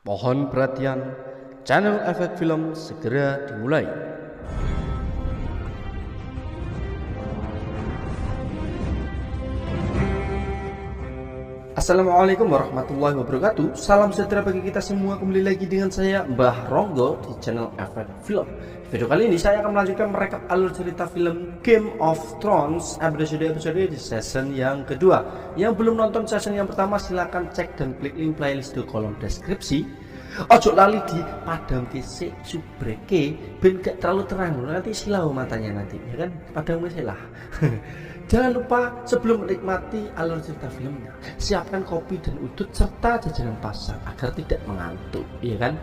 Mohon perhatian, channel Efek Film segera dimulai. Assalamualaikum warahmatullahi wabarakatuh. Salam sejahtera bagi kita semua. Kembali lagi dengan saya Mbah Ronggo di channel Efek Film. Video kali ini saya akan melanjutkan merekap alur cerita film Game of Thrones episode di season yang kedua. Yang belum nonton season yang pertama silahkan cek dan klik link playlist di kolom deskripsi. Ojo lali di padam kesik subreke ben gak terlalu terang, nanti silau matanya nanti, ya kan? Padam kesik lah. Jangan lupa sebelum menikmati alur cerita filmnya, siapkan kopi dan udut serta jajanan pasar agar tidak mengantuk, ya kan?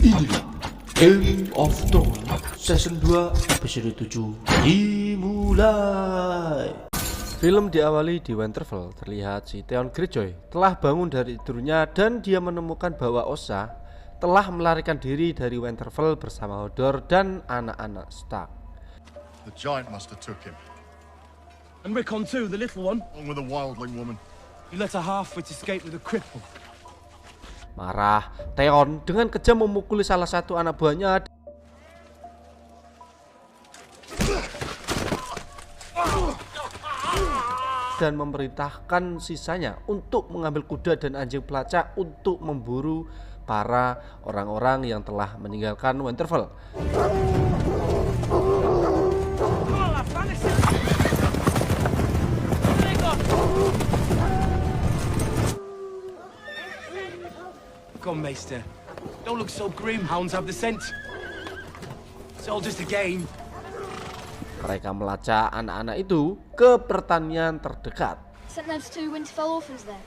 Inilah Game of Thrones season 2 episode 7 dimulai. Film diawali di Winterfell. Terlihat si Theon Greyjoy telah bangun dari tidurnya dan dia menemukan bahwa Osha telah melarikan diri dari Winterfell bersama Hodor dan anak-anak Stark. The giant must have took him, And Rickon too, the little one. along with a wildling woman. He let a half-wit escape with a cripple. Marah, Theon dengan kejam memukuli salah satu anak buahnya dan memerintahkan sisanya untuk mengambil kuda dan anjing pelacak untuk memburu para orang-orang yang telah meninggalkan Winterfell. Come, Maester. Don't look so grim. Hounds have the scent. It's all just a game. Mereka melacak anak-anak itu ke pertanian terdekat. Sent them to 2 Winterfell orphans there.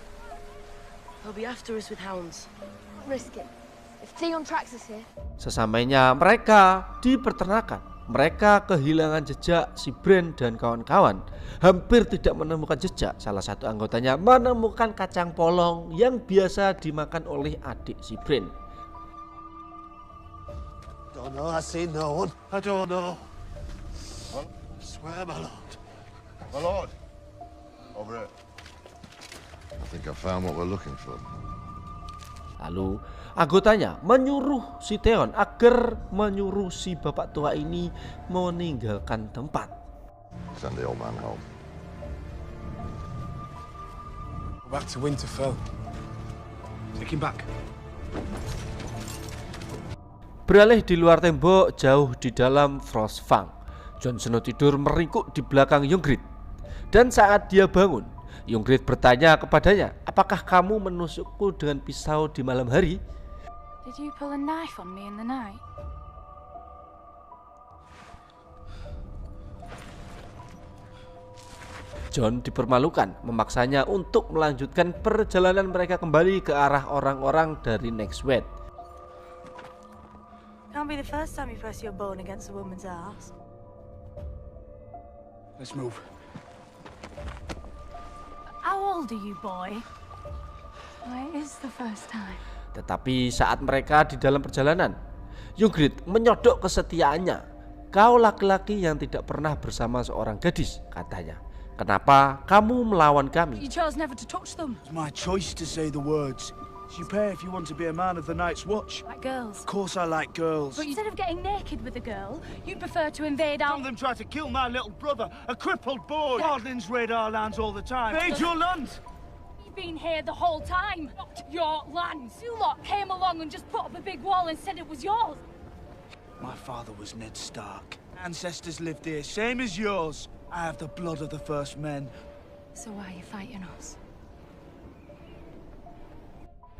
They'll be after us with hounds. Risk it. If Theon tracks us here, Sesampainya mereka di peternakan, mereka kehilangan jejak si Bran dan kawan-kawan. Hampir tidak menemukan jejak. Salah satu anggotanya menemukan kacang polong yang biasa dimakan oleh adik si Bran. Don't know, I see no one. I don't know. Well, swear, my lord. My lord. Over it. I think I found what we're looking for. Lalu anggotanya menyuruh si Theon agar menyuruh si bapak tua ini meninggalkan tempat. Send the old man home. Go back to Winterfell. Take him back. Beralih di luar tembok jauh di dalam Frostfang, Jon Snow tidur meringkuk di belakang Ygritte. Dan saat dia bangun, Ygritte bertanya kepadanya, apakah kamu menusukku dengan pisau di malam hari? did you pull a knife on me in the night? Jon dipermalukan, memaksanya untuk melanjutkan perjalanan mereka kembali ke arah orang-orang dari Nextwed. Can't be the first time you press your bone against a woman's ass. Let's move. How old are you, boy? Why, it is the first time. Tetapi saat mereka di dalam perjalanan, Ygritte menyodok kesetiaannya. Kau laki-laki yang tidak pernah bersama seorang gadis, katanya. Kenapa kamu melawan kami? You chose never to touch them. It's my choice to say the words. You pay if you want to be a man of the Night's Watch. Like girls. Of course I like girls. But instead of getting naked with a girl, you'd prefer to invade Some our... of them try to kill my little brother, a crippled boy. Wildlings raid our lands all the time. Raid your lands! You've been here the whole time. Not your lands. You lot came along and just put up a big wall and said it was yours. My father was Ned Stark. Ancestors lived here, same as yours. I have the blood of the first men. So why are you fighting us?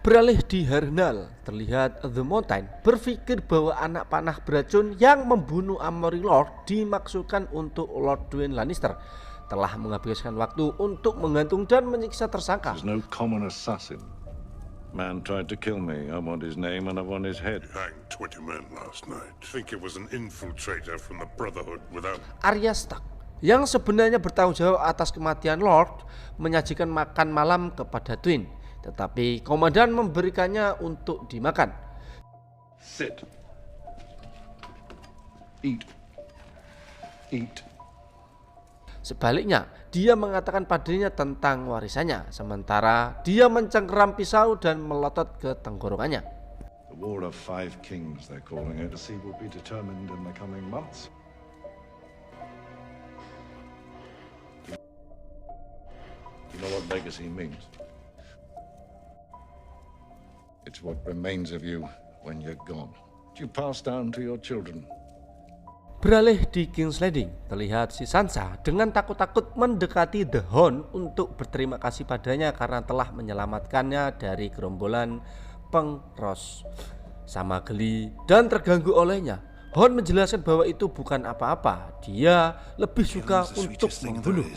Beralih di Harrenhal, terlihat The Mountain berpikir bahwa anak panah beracun yang membunuh Amory Lord dimaksudkan untuk Lord Tywin Lannister. Telah menghabiskan waktu untuk menggantung dan menyiksa tersangka. There's no common assassin. Man tried to kill me. I want his name and I want his head. Hanged 20 men last night. Think it was an infiltrator from the Brotherhood without... Arya Stark yang sebenarnya bertanggung jawab atas kematian Lord menyajikan makan malam kepada Tywin. Tetapi komandan memberikannya untuk dimakan. Sit. Eat. Eat. Sebaliknya, dia mengatakan padanya tentang warisannya, sementara dia mencengkeram pisau dan melotot ke tenggorokannya. The War of Five Kings, they're calling it. The sea will be determined in the coming months. You know what legacy means? It's what remains of you when you're gone. You pass down to your children. Beralih di King's Landing, terlihat si Sansa dengan takut-takut mendekati The Hound untuk berterima kasih padanya karena telah menyelamatkannya dari gerombolan pengros. Sama geli dan terganggu olehnya, Hound menjelaskan bahwa itu bukan apa-apa. Dia lebih suka untuk membunuh.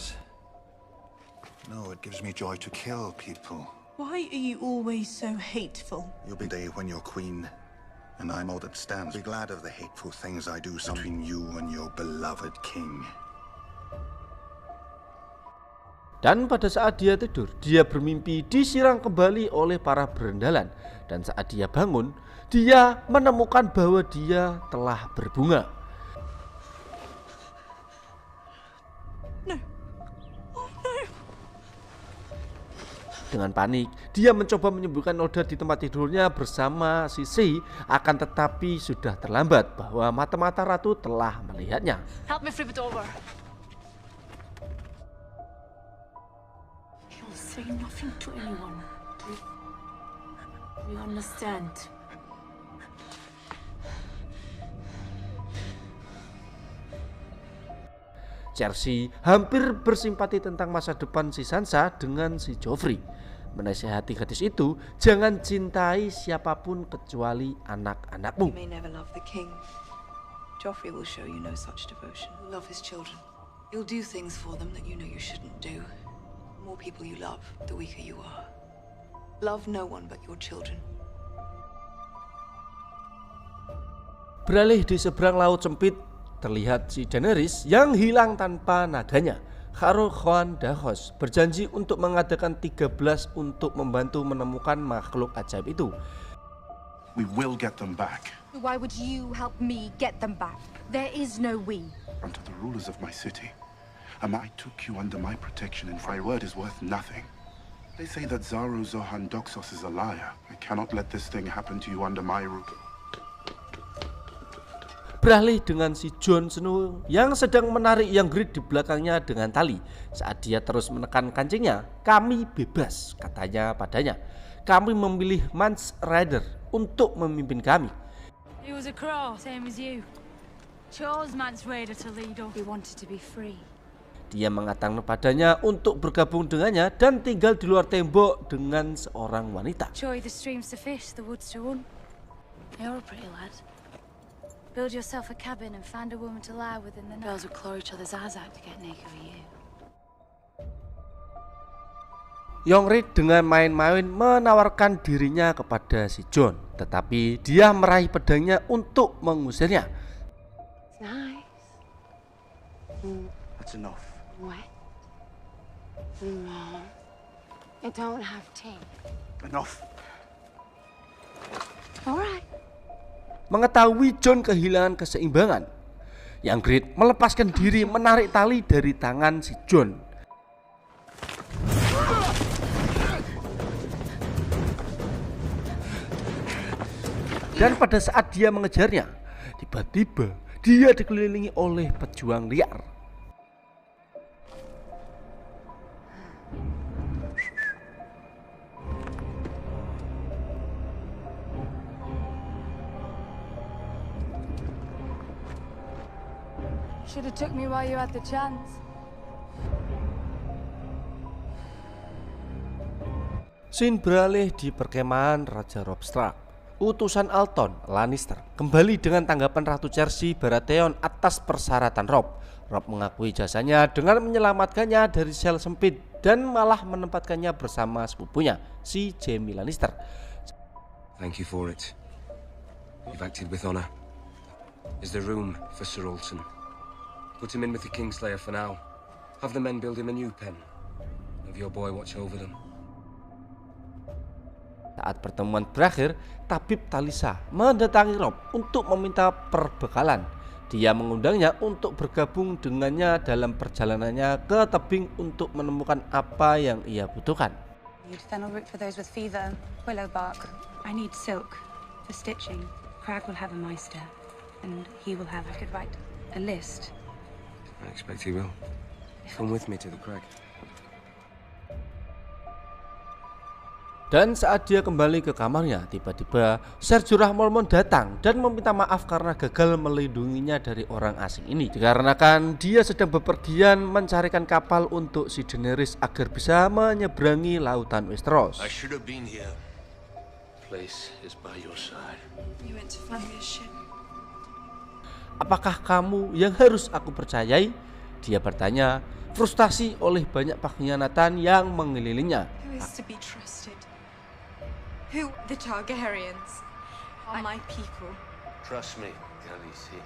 No, it gives me joy to kill people. Why are you always so hateful? You'll be day when you're queen, and I'm all that stands. Be glad of the hateful things I do between you and your beloved king. Dan pada saat dia tidur, dia bermimpi diserang kembali oleh para berendalan. Dan saat dia bangun, dia menemukan bahwa dia telah berbunga. Dengan panik, dia mencoba menyembuhkan noda di tempat tidurnya bersama Sisi, akan tetapi sudah terlambat bahwa mata-mata ratu telah melihatnya. Help me flip it over. You'll say nothing to anyone. You understand? Cersei hampir bersimpati tentang masa depan si Sansa dengan si Joffrey. Menasihati gadis itu, jangan cintai siapapun kecuali anak-anakmu. You may never love the king. Joffrey will show you no such devotion. He'll love his children. You'll do things for them that you know you shouldn't do. The more people you love, the weaker you are. Love no one but your children. Beralih di seberang laut sempit, terlihat si Daenerys yang hilang tanpa naganya. Kharon Dahos berjanji untuk mengadakan 13 untuk membantu menemukan makhluk ajaib itu. We will get them back. Why would you help me get them back? There is no we. Unto the rulers of my city. I took you under my protection, and my word is worth nothing. They say that Xaro Zohan Doxos is a liar. I cannot let this thing happen to you under my roof. Beralih dengan si Jon Snow yang sedang menarik Ygritte di belakangnya dengan tali. Saat dia terus menekan kancingnya, kami bebas, katanya padanya. Kami memilih Mance Rayder untuk memimpin kami. He was a crow, same as you. Chose Mance Rayder to lead us. He wanted to be free. Dia mengatakan padanya untuk bergabung dengannya dan tinggal di luar tembok dengan seorang wanita. Show you the streams to fish, the woods to run. You're a pretty lad. Build yourself a cabin and find a woman to lie with in the night. Girls would claw each other's eyes out to get naked with you. Ygritte dengan main-main menawarkan dirinya kepada si Jon, tetapi dia meraih pedangnya untuk mengusirnya. It's nice. That's enough. Wet. No. You don't have tea. Enough. All right. Mengetahui Jon kehilangan keseimbangan, Ygritte melepaskan diri menarik tali dari tangan si Jon. Dan pada saat dia mengejarnya, tiba-tiba dia dikelilingi oleh pejuang liar. Should have took me while you had the chance. Scene beralih di perkemahan Raja Robb Stark. Utusan Alton Lannister kembali dengan tanggapan Ratu Cersei Baratheon atas persyaratan Robb. Robb mengakui jasanya dengan menyelamatkannya dari sel sempit dan malah menempatkannya bersama sepupunya, si Jaime Lannister. Thank you for it. You've acted with honor. Is there room for Sir Olsen? Put him in with the Kingslayer for now. Have the men build him a new pen. Have your boy watch over them. Saat pertemuan berakhir, Tabib Talisa mendatangi Robb untuk meminta perbekalan. Dia mengundangnya untuk bergabung dengannya dalam perjalanannya ke tebing untuk menemukan apa yang ia butuhkan. Need fennel root for those with fever, willow bark. I need silk for stitching. Crag will have a Meister, and he will have, I could write a list. I expect he will. Come with me to the crag. Dan saat dia kembali ke kamarnya, tiba-tiba Ser Jorah Mormont datang dan meminta maaf karena gagal melindunginya dari orang asing ini. Dikarenakan dia sedang bepergian mencarikan kapal untuk si Daenerys agar bisa menyeberangi lautan Westeros. I should have been here. Place is by your side. You went to find me a ship. Apakah kamu yang harus aku percayai? Dia bertanya, frustasi oleh banyak pengkhianatan yang mengelilinginya. Who is to be trusted? Who? The Targaryens are my people. Trust me, Khaleesi.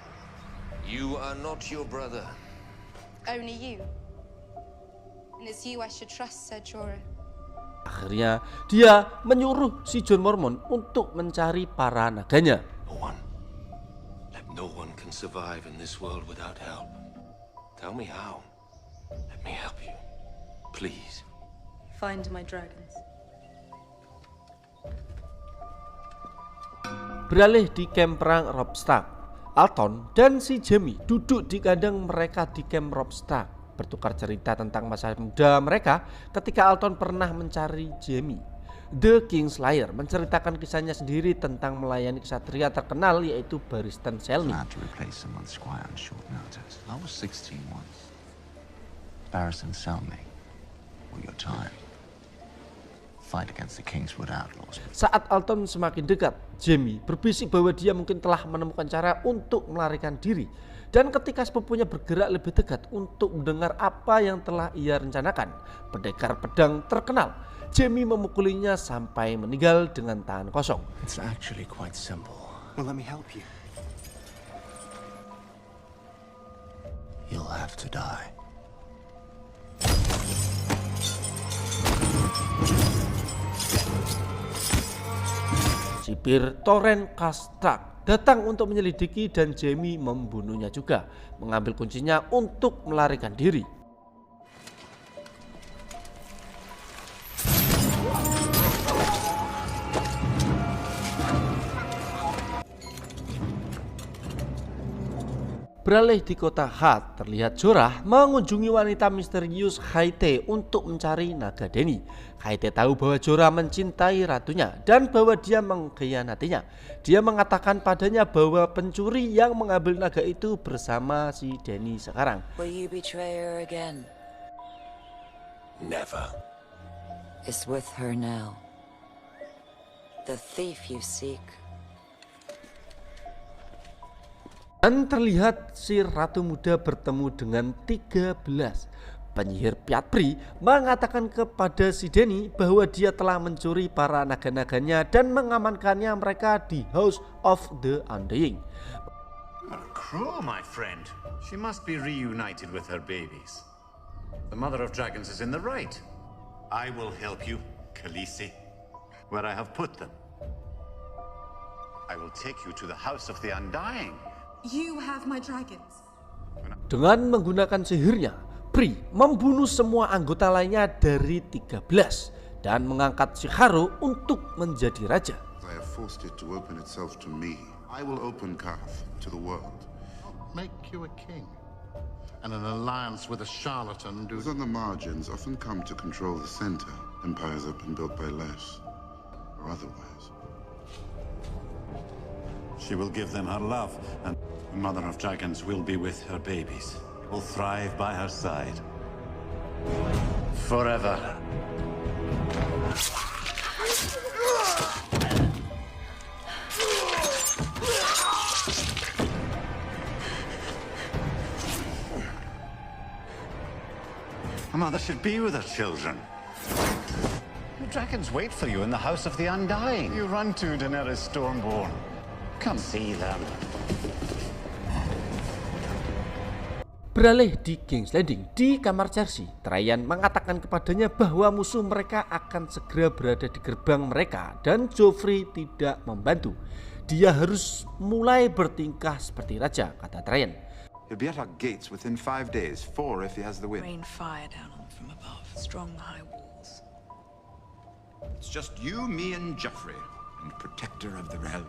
You are not your brother. Only you. And it's you I should trust, Ser Jorah. Akhirnya dia menyuruh si Jon Mormont untuk mencari para naganya. No one can survive in this world without help. Tell me how. Let me help you. Please. Find my dragons. Beralih di kamp perang Robb Stark, Alton dan si Jaime duduk di kandang mereka di kamp Robb Stark, bertukar cerita tentang masa muda mereka ketika Alton pernah mencari Jaime. The Kingslayer menceritakan kisahnya sendiri tentang melayani ksatria terkenal yaitu Barristan Selmy. To replace someone's squire on short notice. I was 16 once. Barristan Selmy, or your time. Fight against the Kingswood outlaws. Saat Alton semakin dekat, Jaime berbisik bahwa dia mungkin telah menemukan cara untuk melarikan diri. Dan ketika sepupunya bergerak lebih dekat untuk mendengar apa yang telah ia rencanakan, pendekar pedang terkenal Jaime memukulinya sampai meninggal dengan tangan kosong. It's actually quite simple. Well, let me help you. You'll have to die. Sipir Torrent Karstark datang untuk menyelidiki dan Jaime membunuhnya juga, mengambil kuncinya untuk melarikan diri. Beralih di kota Hat, terlihat Jorah mengunjungi wanita misterius Haite untuk mencari naga Dany. Haite tahu bahwa Jorah mencintai ratunya dan bahwa dia mengkhianatinya. Dia mengatakan padanya bahwa pencuri yang mengambil naga itu bersama si Dany sekarang. Will you betray her again? Never. It's with her now. The thief you seek. Dan terlihat si ratu muda bertemu dengan 13. Penyihir Pyat-Pri mengatakan kepada si Dany bahwa dia telah mencuri para naga-naganya dan mengamankannya mereka di House of the Undying. Cruel, my friend. She must be reunited with her babies. The Mother of Dragons is in the right. I will help you, Khaleesi, where I have put them. I will take you to the House of the Undying. You have my dragons. Dengan menggunakan sihirnya, Pri membunuh semua anggota lainnya dari 13 dan mengangkat si Harrow untuk menjadi raja. I have forced it to open itself to me. I will open Karth to the world. Make you a king. And an alliance with a charlatan do... Those on the margins often come to control the center. Empires have been built by less, or otherwise. She will give them her love, and the Mother of Dragons will be with her babies. Will thrive by her side. Forever. A mother should be with her children. The dragons wait for you in the House of the Undying. You run to Daenerys Stormborn. Come see them. Beralih di King's Landing, di kamar Cersei, Traian mengatakan kepadanya bahwa musuh mereka akan segera berada di gerbang mereka dan Joffrey tidak membantu. dia harus mulai bertingkah seperti raja, kata Tryon. He'll be at our gates within 5 days, 4 if he has the wind. Rain fire down on from above, strong high walls. It's just you, me, and Joffrey, and protector of the realm.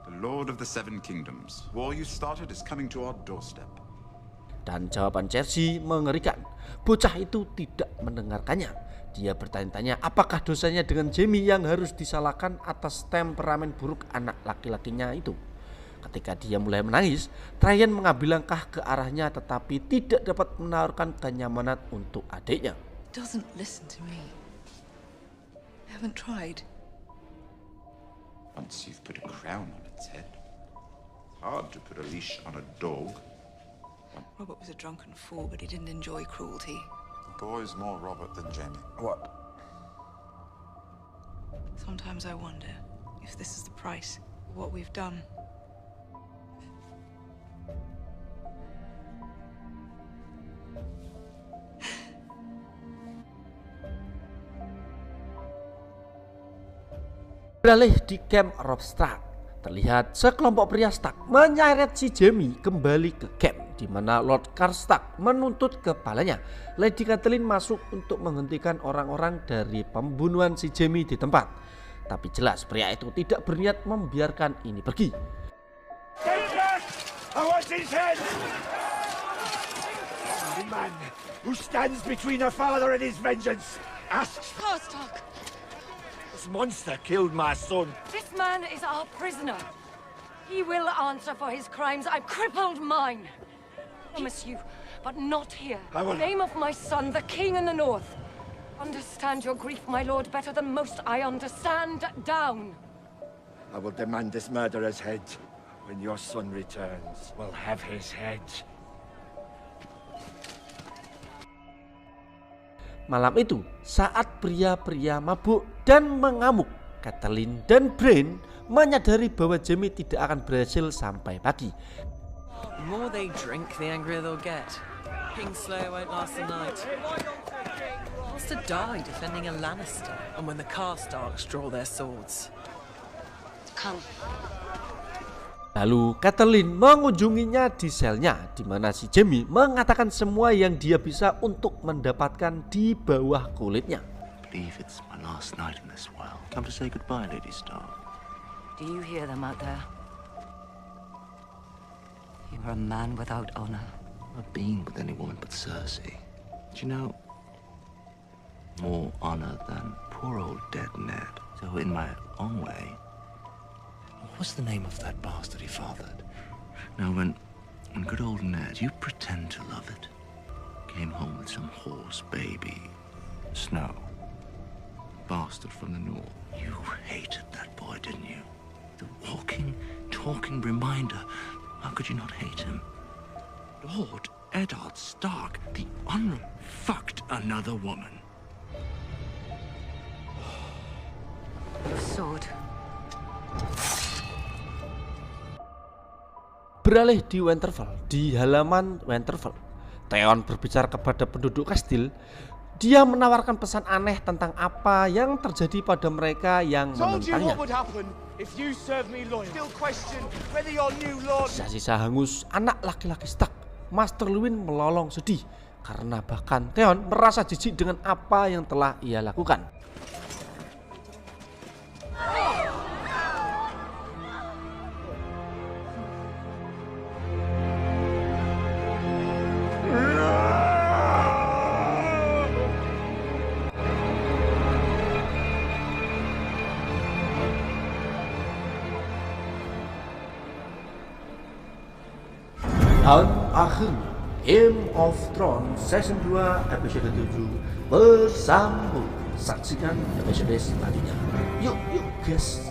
The Lord of the Seven Kingdoms. War you started is coming to our doorstep. Dan jawaban Cersei mengerikan. Bocah itu tidak mendengarkannya. Dia bertanya-tanya apakah dosanya dengan Jaime yang harus disalahkan atas temperamen buruk anak laki-lakinya itu. Ketika dia mulai menangis, Tryon mengambil langkah ke arahnya tetapi tidak dapat menawarkan kenyamanan untuk adiknya. It doesn't listen to me. I haven't tried. Once you've put a crown on its head, it's hard to put a leash on a dog. Robert was a drunken fool, but he didn't enjoy cruelty. The boy's more Robert than Jaime. What? Sometimes I wonder if this is the price of what we've done. Beralih di Camp Robb Stark, terlihat sekelompok pria Stark menyeret si Jaime kembali ke camp, di mana Lord Karstark menuntut kepalanya. Lady Catelyn masuk untuk menghentikan orang-orang dari pembunuhan si Jaime di tempat. Tapi jelas pria itu tidak berniat membiarkan ini pergi. I want his head! The man who stands between a father and his vengeance asks... Karstark! This monster killed my son. This man is our prisoner. He will answer for his crimes. I've crippled mine. I promise you, but not here. In the name of my son, the king in the north. Understand your grief, my lord, better than most. I understand. Down. I will demand this murderer's head. When your son returns, we'll have his head. Malam itu, saat pria-pria mabuk dan mengamuk, Catelyn dan Brienne menyadari bahwa Jaime tidak akan berhasil sampai pagi. The more they drink, the angrier they'll get. Kingslayer won't last the night. Wants to die defending a Lannister, and when the Karstarks draw their swords. Come. Lalu Catelyn mengunjunginya di selnya, di mana si Jaime mengatakan semua yang dia bisa untuk mendapatkan di bawah kulitnya. I believe it's my last night in this world. Come to say goodbye, Lady Stark. Do you hear them out there? You are a man without honor. I've been with any woman but Cersei. Do you know, more honor than poor old dead Ned. So in my own way, what's the name of that bastard he fathered? Now when good old Ned, you pretend to love it, came home with some horse baby, Snow, bastard from the north. You hated that boy, didn't you? The walking, talking reminder. How could you not hate him? Lord Eddard Stark, the honorable, fucked another woman. Sword. Beralih di Winterfell, di halaman Winterfell, Theon berbicara kepada penduduk kastil. Dia menawarkan pesan aneh tentang apa yang terjadi pada mereka yang menentangnya. Sisa-sisa hangus anak laki-laki Stark, Master Luwin melolong sedih karena bahkan Theon merasa jijik dengan apa yang telah ia lakukan. Dan akhirnya Game of Thrones Season 2 episode 7 bersambung. Saksikan episode selanjutnya. Yuk guys.